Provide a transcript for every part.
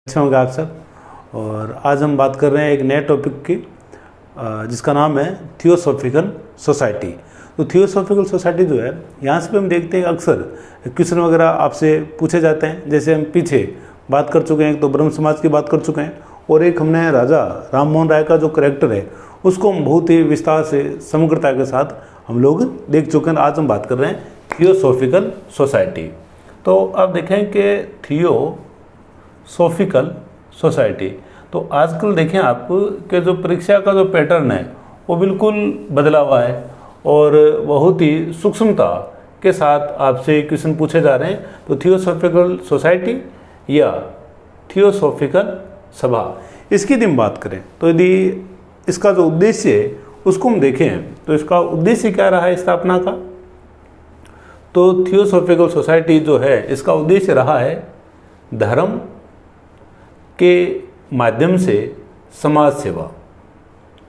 अच्छा होगा आप सब। और आज हम बात कर रहे हैं एक नए टॉपिक की जिसका नाम है थियोसॉफिकल सोसाइटी। तो थियोसॉफिकल सोसाइटी जो है, यहाँ से भी हम देखते हैं अक्सर क्वेश्चन वगैरह आपसे पूछे जाते हैं। जैसे हम पीछे बात कर चुके हैं, एक तो ब्रह्म समाज की बात कर चुके हैं और एक हमने राजा राम मोहन राय का जो करैक्टर है उसको हम बहुत ही विस्तार से समग्रता के साथ हम लोग देख चुके हैं। आज हम बात कर रहे हैं थियोसॉफिकल सोसाइटी। तो अब देखें कि थियोसॉफिकल सोसाइटी, तो आजकल देखें आप कि जो परीक्षा का जो पैटर्न है वो बिल्कुल बदला हुआ है और बहुत ही सूक्ष्मता के साथ आपसे क्वेश्चन पूछे जा रहे हैं। तो थियोसॉफिकल सोसाइटी या थियोसॉफिकल सभा, इसकी यदि हम बात करें तो यदि इसका जो उद्देश्य है उसको हम देखें तो इसका उद्देश्य क्या रहा है स्थापना का। तो थियोसॉफिकल सोसाइटी जो है इसका उद्देश्य रहा है धर्म के माध्यम से समाज सेवा।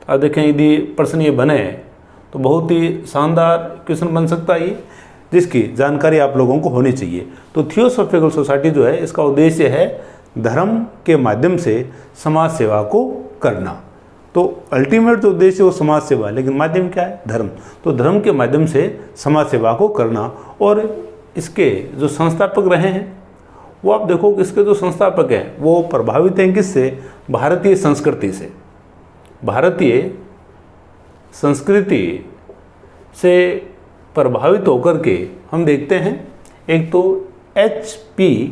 अब देखें यदि प्रश्न ये बने तो बहुत ही शानदार क्वेश्चन बन सकता है ये, जिसकी जानकारी आप लोगों को होनी चाहिए। तो थियोसॉफिकल सोसाइटी जो है इसका उद्देश्य है धर्म के माध्यम से समाज सेवा को करना। तो अल्टीमेट जो उद्देश्य है वो समाज सेवा है, लेकिन माध्यम क्या है? धर्म। तो धर्म के माध्यम से समाज सेवा को करना। और इसके जो संस्थापक रहे हैं वो आप देखो कि इसके जो संस्थापक हैं वो प्रभावित हैं किससे? भारतीय संस्कृति से। भारतीय संस्कृति से प्रभावित होकर के हम देखते हैं, एक तो HP,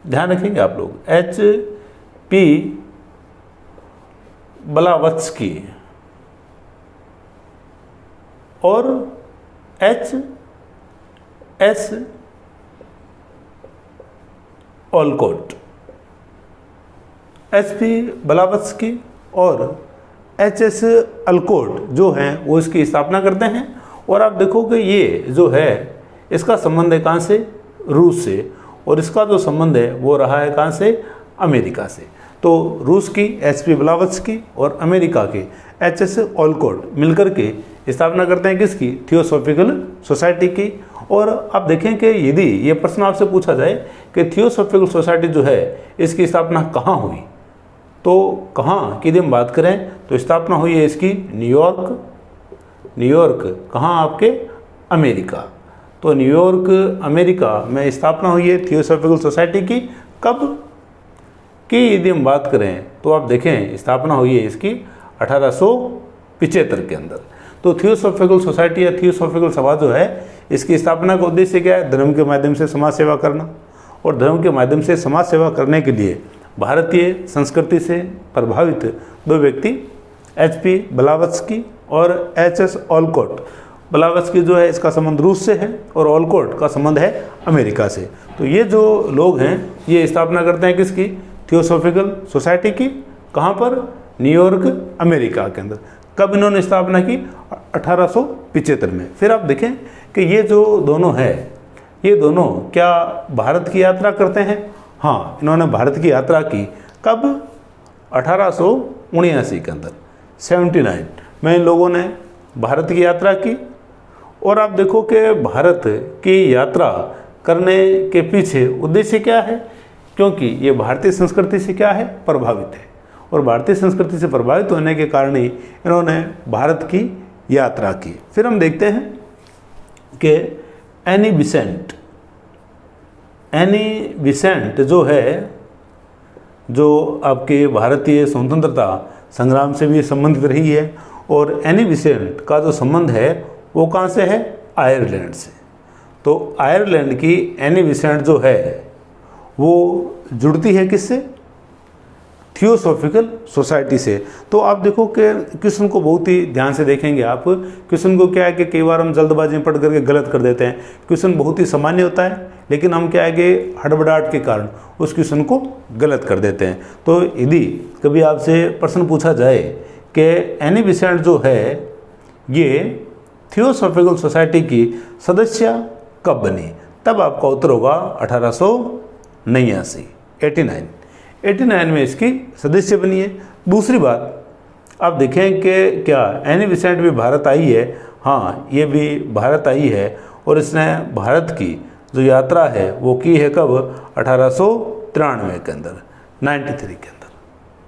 ध्यान रखेंगे आप लोग, HP ब्लावत्स्की और HS ओलकोट। HP ब्लावत्स्की और HS ओलकोट जो हैं वो इसकी स्थापना करते हैं। और आप देखो कि ये जो है इसका संबंध है कहाँ से? रूस से। और इसका जो संबंध है वो रहा है कहाँ से? अमेरिका से। तो रूस की HP ब्लावत्स्की और अमेरिका के HS ओलकोट मिलकर के स्थापना करते हैं किसकी? थियोसॉफिकल सोसाइटी की। और आप देखें कि यदि ये प्रश्न आपसे पूछा जाए कि थियोसॉफिकल सोसाइटी जो है इसकी स्थापना कहाँ हुई, तो कहाँ की यदि हम बात करें तो स्थापना हुई है इसकी न्यूयॉर्क। कहाँ? आपके अमेरिका। तो न्यूयॉर्क अमेरिका में स्थापना हुई है थियोसॉफिकल सोसाइटी की। कब की यदि हम बात करें तो आप देखें स्थापना हुई है इसकी 1875 के अंदर। तो थियोसॉफिकल सोसाइटी या थियोसॉफिकल सभा जो है इसकी स्थापना का उद्देश्य क्या है? धर्म के माध्यम से समाज सेवा करना। और धर्म के माध्यम से समाज सेवा करने के लिए भारतीय संस्कृति से प्रभावित दो व्यक्ति HP ब्लावत्स्की और HS ओलकोट। ब्लावत्स्की जो है इसका संबंध रूस से है और ओलकोट का संबंध है अमेरिका से। तो ये जो लोग हैं ये स्थापना करते हैं किसकी? थियोसॉफिकल सोसाइटी की। कहाँ पर? न्यूयॉर्क अमेरिका के अंदर। कब इन्होंने स्थापना की? 1875 में। फिर आप देखें कि ये जो दोनों हैं ये दोनों क्या भारत की यात्रा करते हैं? हाँ, इन्होंने भारत की यात्रा की। कब? 1879 के अंदर, 79 में इन लोगों ने भारत की यात्रा की। और आप देखो कि भारत की यात्रा करने के पीछे उद्देश्य क्या है? क्योंकि ये भारतीय संस्कृति से क्या है? प्रभावित है। और भारतीय संस्कृति से प्रभावित होने के कारण ही इन्होंने भारत की यात्रा की। फिर हम देखते हैं कि एनी बिसेंट जो है, जो आपके भारतीय स्वतंत्रता संग्राम से भी संबंधित रही है। और एनी बिसेंट का जो संबंध है वो कहाँ से है? आयरलैंड से। तो आयरलैंड की एनी बिसेंट जो है वो जुड़ती है किससे? थियोसॉफिकल सोसाइटी से। तो आप देखो कि क्वेश्चन को बहुत ही ध्यान से देखेंगे आप। क्वेश्चन को क्या है कि कई बार हम जल्दबाजी में पढ़ करके गलत कर देते हैं। क्वेश्चन बहुत ही सामान्य होता है लेकिन हम क्या है कि हड़बड़ाहट के कारण उस क्वेश्चन को गलत कर देते हैं। तो यदि कभी आपसे प्रश्न पूछा जाए कि एनी बिसेंट जो है ये थियोसॉफिकल सोसाइटी की सदस्य कब बनी, तब आपका उत्तर होगा 1889 में इसकी सदस्य बनी है। दूसरी बात आप देखें कि क्या एनी बिसेंट भी भारत आई है? हाँ, ये भी भारत आई है और इसने भारत की जो यात्रा है वो की है कब? 1800 1993 के अंदर, 93 के अंदर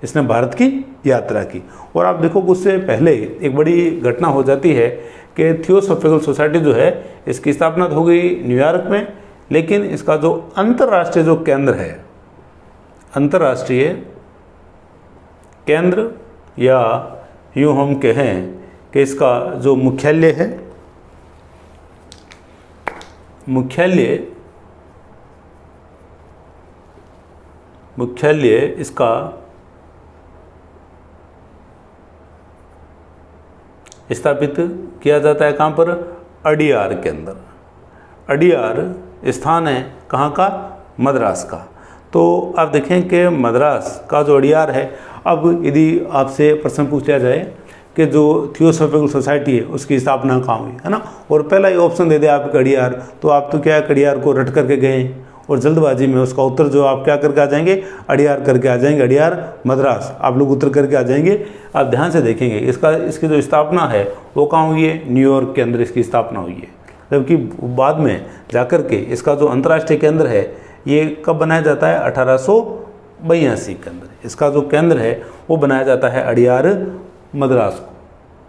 इसने भारत की यात्रा की। और आप देखो उससे पहले एक बड़ी घटना हो जाती है कि थियोसॉफिकल सोसाइटी जो है इसकी स्थापना हो गई न्यूयॉर्क में, लेकिन इसका जो अंतर्राष्ट्रीय जो केंद्र है, अंतर्राष्ट्रीय केंद्र या यूँ हम कहें कि इसका जो मुख्यालय है, मुख्यालय इसका स्थापित किया जाता है कहाँ पर? अडियार के अंदर। अडियार स्थान है कहाँ का? मद्रास का। तो आप देखें कि मद्रास का जो अडियार है, अब यदि आपसे प्रश्न पूछ लिया जाए कि जो थियोसॉफिकल सोसाइटी है उसकी स्थापना कहाँ हुई, है ना, और पहला ही ऑप्शन दे दे आपका अडियार, तो आप तो क्या अडियार को रट करके गए और जल्दबाजी में उसका उत्तर जो आप क्या करके आ जाएंगे? अडियार करके आ जाएंगे। अडियार मद्रास आप लोग उत्तर करके आ जाएंगे। आप ध्यान से देखेंगे इसकी जो स्थापना है वो कहाँ हुई है? न्यूयॉर्क के अंदर इसकी स्थापना हुई है। जबकि बाद में जाकर के इसका जो अंतर्राष्ट्रीय केंद्र है ये कब बनाया जाता है? 1882 के अंदर इसका जो केंद्र है वो बनाया जाता है अडियार मद्रास को,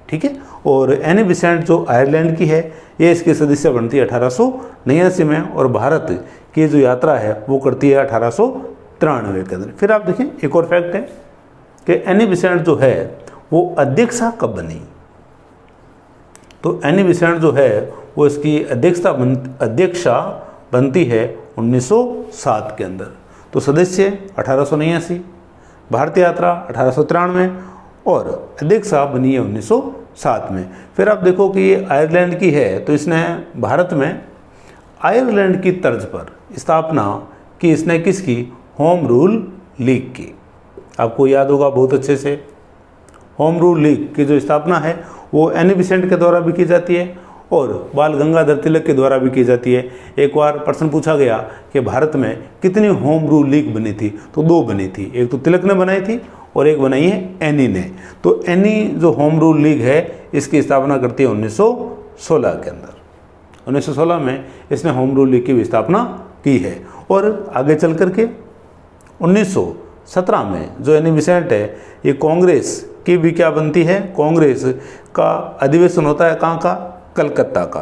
ठीक है। और एनी बिसेंट जो आयरलैंड की है ये इसकी सदस्य बनती है 1889 में, और भारत की जो यात्रा है वो करती है 1893 के अंदर। फिर आप देखें एक और फैक्ट है कि एनी बिसेंट जो है वो अध्यक्षा कब बनी? तो एनी बिसेंट जो है वो इसकी अध्यक्षा बनती है 1907 के अंदर। तो सदस्य 1889, भारतीय यात्रा 1893 और अध्यक्षा बनी है 1907 में। फिर आप देखो कि ये आयरलैंड की है, तो इसने भारत में आयरलैंड की तर्ज पर स्थापना की इसने किसकी? होम रूल लीग की। आपको याद होगा बहुत अच्छे से, होम रूल लीग की जो स्थापना है वो एनी बिसेंट के द्वारा भी की जाती है और बाल गंगाधर तिलक के द्वारा भी की जाती है। एक बार प्रश्न पूछा गया कि भारत में कितनी होम रूल लीग बनी थी? तो 2 बनी थी, एक तो तिलक ने बनाई थी और एक बनाई है एनी ने। तो एनी जो होम रूल लीग है इसकी स्थापना करती है 1916 के अंदर। 1916 में इसने होम रूल लीग की भी स्थापना की है। और आगे चल करके 1917 में जो एनी बिसेंट है ये कांग्रेस की भी क्या बनती है? कांग्रेस का अधिवेशन होता है कहाँ का? कलकत्ता का।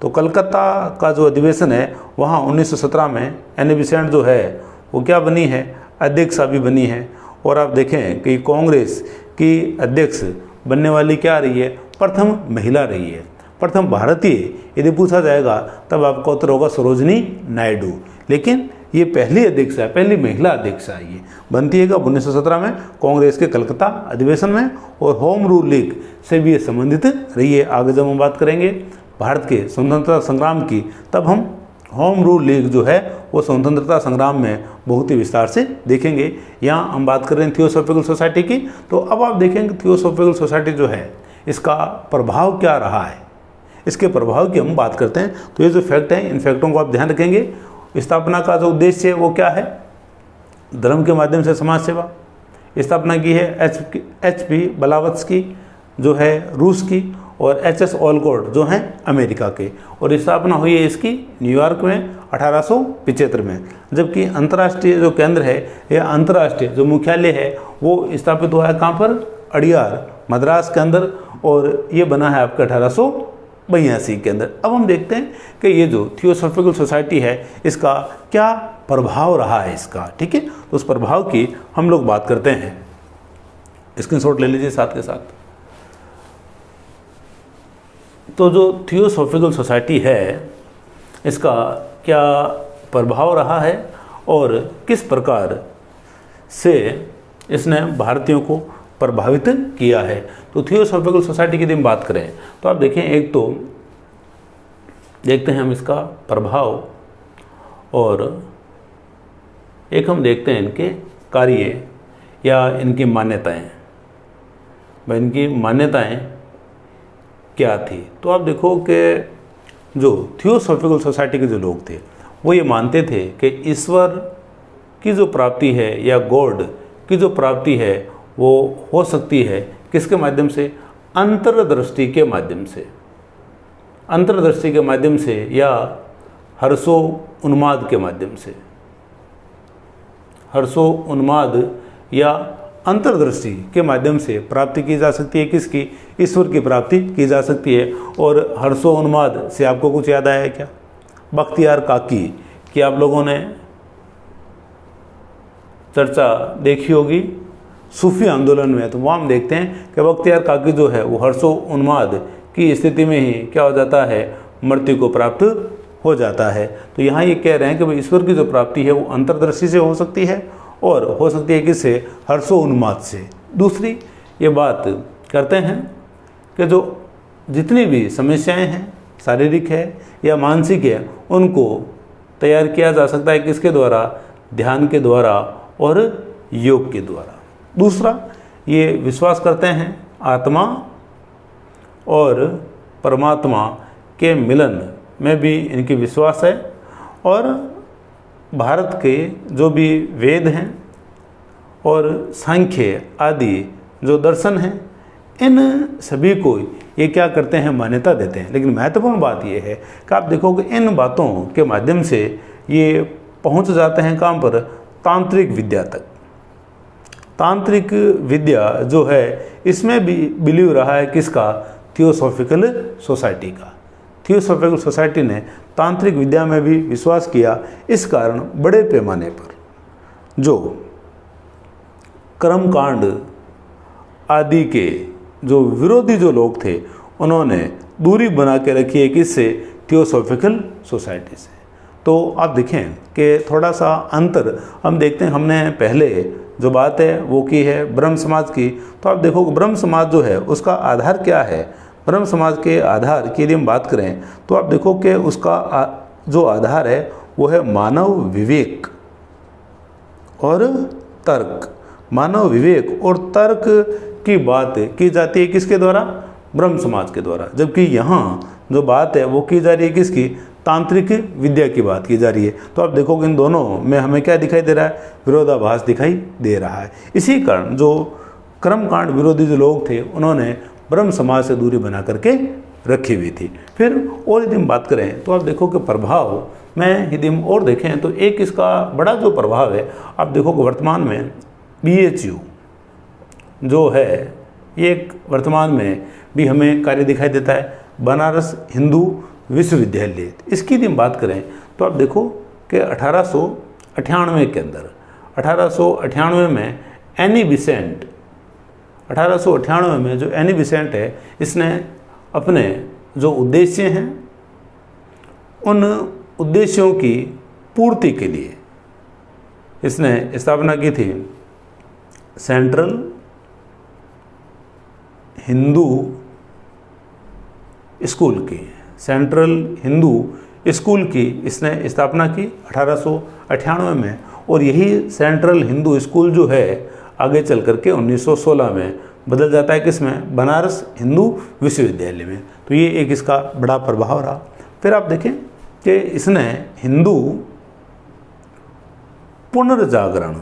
तो कलकत्ता का जो अधिवेशन है वहाँ 1917 में एनी बिसेंट जो है वो क्या बनी है? अध्यक्षा भी बनी है। और आप देखें कि कांग्रेस की अध्यक्ष बनने वाली क्या रही है? प्रथम महिला रही है, प्रथम भारतीय। यदि पूछा जाएगा तब आपका उत्तर होगा सरोजनी नायडू। लेकिन ये पहली अध्यक्ष है, पहली महिला अध्यक्ष है। ये बनती है कब? 1917 में कांग्रेस के कलकत्ता अधिवेशन में। और होम रूल लीग से भी ये संबंधित रही है। आगे जब हम बात करेंगे भारत के स्वतंत्रता संग्राम की, तब हम होम रूल लीग जो है वो स्वतंत्रता संग्राम में बहुत ही विस्तार से देखेंगे। यहाँ हम बात कर रहे हैं थियोसॉफिकल सोसाइटी की। तो अब आप देखेंगे थियोसॉफिकल सोसाइटी जो है इसका प्रभाव क्या रहा है, इसके प्रभाव की हम बात करते हैं। तो ये जो फैक्ट हैं इन फैक्टों को आप ध्यान रखेंगे। स्थापना का जो उद्देश्य है वो क्या है? धर्म के माध्यम से समाज सेवा। स्थापना की है HP ब्लावत्स्की जो है रूस की और HS ओलकोट जो हैं अमेरिका के। और स्थापना हुई है इसकी न्यूयॉर्क में 1875 में। जबकि अंतर्राष्ट्रीय जो केंद्र है या अंतर्राष्ट्रीय जो मुख्यालय है वो स्थापित हुआ है कहाँ पर? अडियार मद्रास के अंदर। और ये बना है आपका 1882 के अंदर। अब हम देखते हैं कि ये जो थियोसॉफिकल सोसाइटी है इसका क्या प्रभाव रहा है इसका, ठीक है। तो उस प्रभाव की हम लोग बात करते हैं। स्क्रीनशॉट ले लीजिए साथ के साथ। तो जो थियोसॉफिकल सोसाइटी है इसका क्या प्रभाव रहा है और किस प्रकार से इसने भारतीयों को प्रभावित किया है। तो थियोसॉफिकल सोसाइटी की यदि हम बात करें तो आप देखें, एक तो देखते हैं हम इसका प्रभाव और एक हम देखते हैं इनके कार्य या इनकी मान्यताएं। भाई इनकी मान्यताएं क्या थी? तो आप देखो कि जो थियोसॉफिकल सोसाइटी के जो लोग थे वो ये मानते थे कि ईश्वर की जो प्राप्ति है या गॉड की जो प्राप्ति है वो हो सकती है किसके माध्यम से? अंतर्दृष्टि के माध्यम से। अंतर्दृष्टि के माध्यम से या हर्षो उन्माद के माध्यम से। हर्षोन्माद या अंतर्दृष्टि के माध्यम से प्राप्ति की जा सकती है। किसकी? ईश्वर की प्राप्ति की जा सकती है। और हर्षोन्माद से आपको कुछ याद आया क्या? बख्तियार काकी की आप लोगों ने चर्चा देखी होगी सूफी आंदोलन में। तो वहाँ हम देखते हैं कि बख्तियार काकी जो है वो हर्षोन्माद की स्थिति में ही क्या हो जाता है? मृत्यु को प्राप्त हो जाता है। तो यहाँ ये कह रहे हैं कि भाई ईश्वर की जो प्राप्ति है वो अंतर्दृष्टि से हो सकती है और हो सकती है किससे? हर्षोन्माद से। दूसरी ये बात करते हैं कि जो जितनी भी समस्याएं हैं, शारीरिक है या मानसिक है, उनको तैयार किया जा सकता है किसके द्वारा? ध्यान के द्वारा और योग के द्वारा। दूसरा ये विश्वास करते हैं आत्मा और परमात्मा के मिलन में भी इनकी विश्वास है। और भारत के जो भी वेद हैं और सांख्य आदि जो दर्शन हैं, इन सभी को ये क्या करते हैं? मान्यता देते हैं। लेकिन महत्वपूर्ण बात ये है कि आप देखोगे इन बातों के माध्यम से ये पहुंच जाते हैं कहाँ पर? तांत्रिक विद्या तक। तांत्रिक विद्या जो है इसमें भी बिलीव रहा है किसका? थियोसॉफिकल सोसाइटी का। थियोसॉफिकल सोसाइटी ने तांत्रिक विद्या में भी विश्वास किया। इस कारण बड़े पैमाने पर जो कर्मकांड आदि के जो विरोधी जो लोग थे, उन्होंने दूरी बना के रखी है किससे? थियोसॉफिकल सोसाइटी से। तो आप देखें कि थोड़ा सा अंतर हम देखते हैं। हमने पहले जो बात है वो की है ब्रह्म समाज की। तो आप देखो ब्रह्म समाज जो है उसका आधार क्या है? ब्रह्म समाज के आधार की यदि हम बात करें तो आप देखो कि उसका जो आधार है वो है मानव विवेक और तर्क। मानव विवेक और तर्क की बात की जाती है किसके द्वारा? ब्रह्म समाज के द्वारा। जबकि यहाँ जो बात है वो की जा रही है किसकी? तांत्रिक विद्या की बात की जा रही है। तो आप देखोगे इन दोनों में हमें क्या दिखाई दे रहा है? विरोधाभास दिखाई दे रहा है। इसी कारण जो कर्मकांड विरोधी जो लोग थे, उन्होंने ब्रह्म समाज से दूरी बना करके रखी हुई थी। फिर और यदि हम बात करें तो आप देखो कि प्रभाव में यदि हम और देखें तो एक इसका बड़ा जो प्रभाव है, आप देखो कि वर्तमान में BHU जो है ये एक वर्तमान में भी हमें कार्य दिखाई देता है, बनारस हिंदू विश्वविद्यालय। इसकी यदि हम बात करें तो आप देखो कि 1898 के अंदर 1898 में एनी बिसेंट 1898 में जो एनी बिसेंट है, इसने अपने जो उद्देश्य हैं उन उद्देश्यों की पूर्ति के लिए इसने स्थापना की थी सेंट्रल हिंदू स्कूल की। सेंट्रल हिंदू स्कूल की इसने स्थापना की 1898 में। और यही सेंट्रल हिंदू स्कूल जो है आगे चल करके 1916 में बदल जाता है किसमें? बनारस हिंदू विश्वविद्यालय में। तो ये एक इसका बड़ा प्रभाव रहा। फिर आप देखें कि इसने हिंदू पुनर्जागरण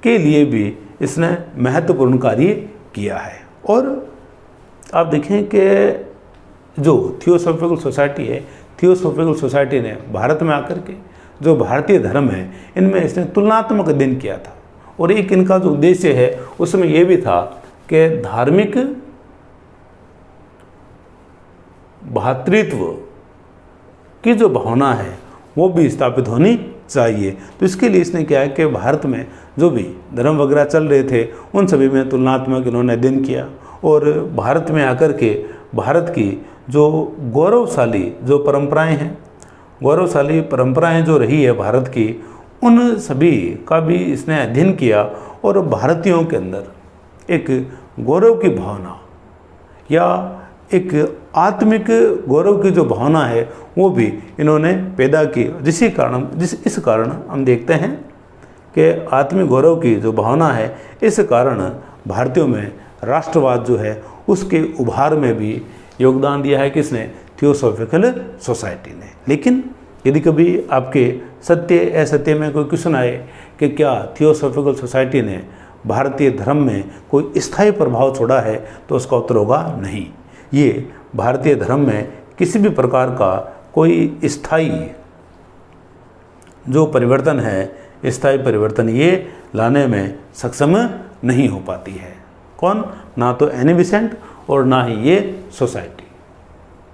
के लिए भी इसने महत्वपूर्ण कार्य किया है। और आप देखें कि जो थियोसॉफिकल सोसाइटी है, थियोसॉफिकल सोसाइटी ने भारत में आकर के जो भारतीय धर्म है इनमें इसने तुलनात्मक अध्ययन किया था। और एक इनका जो उद्देश्य है उसमें यह भी था कि धार्मिक भातृत्व की जो भावना है वो भी स्थापित होनी चाहिए। तो इसके लिए इसने क्या है कि भारत में जो भी धर्म वगैरह चल रहे थे उन सभी में तुलनात्मक इन्होंने अध्ययन किया। और भारत में आकर के भारत की जो गौरवशाली जो परंपराएं हैं, गौरवशाली परंपराएं जो रही है भारत की, उन सभी का भी इसने अध्ययन किया। और भारतीयों के अंदर एक गौरव की भावना या एक आत्मिक गौरव की जो भावना है वो भी इन्होंने पैदा की। इस कारण हम देखते हैं कि आत्मिक गौरव की जो भावना है, इस कारण भारतीयों में राष्ट्रवाद जो है उसके उभार में भी योगदान दिया है किसने? थियोसॉफिकल सोसाइटी ने। लेकिन यदि कभी आपके सत्य असत्य में कोई क्वेश्चन आए कि क्या थियोसॉफिकल सोसाइटी ने भारतीय धर्म में कोई स्थायी प्रभाव छोड़ा है, तो उसका उत्तर होगा नहीं। ये भारतीय धर्म में किसी भी प्रकार का कोई स्थायी जो परिवर्तन है स्थायी परिवर्तन ये लाने में सक्षम नहीं हो पाती है। कौन? ना तो एनी बेसेंट और ना ही ये सोसाइटी।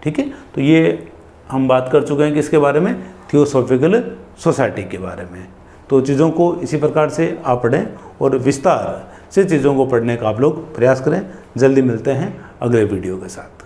ठीक है, तो ये हम बात कर चुके हैं किसके बारे में? थियोसॉफिकल सोसाइटी के बारे में। तो चीज़ों को इसी प्रकार से आप पढ़ें और विस्तार से चीज़ों को पढ़ने का आप लोग प्रयास करें। जल्दी मिलते हैं अगले वीडियो के साथ।